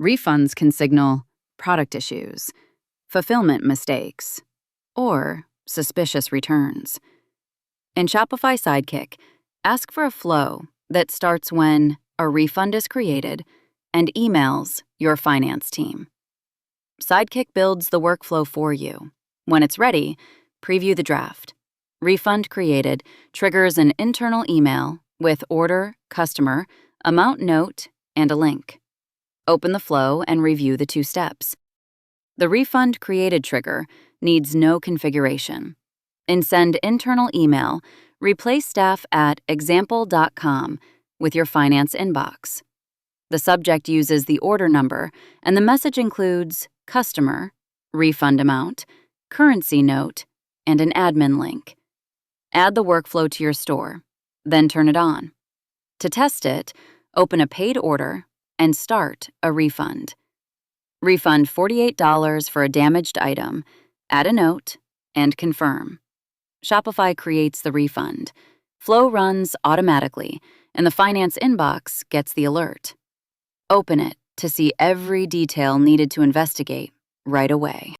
Refunds can signal product issues, fulfillment mistakes, or suspicious returns. In Shopify Sidekick, ask for a flow that starts when a refund is created and emails your finance team. Sidekick builds the workflow for you. When it's ready, preview the draft. Refund created triggers an internal email with order, customer, amount note, and a link. Open the flow and review the 2 steps. The refund created trigger needs no configuration. In send internal email, replace staff at example.com with your finance inbox. The subject uses the order number, and the message includes customer, refund amount, currency note, and an admin link. Add the workflow to your store, then turn it on. To test it, open a paid order and start a refund. Refund $48 for a damaged item, add a note, and confirm. Shopify creates the refund. Flow runs automatically, and the finance inbox gets the alert. Open it to see every detail needed to investigate right away.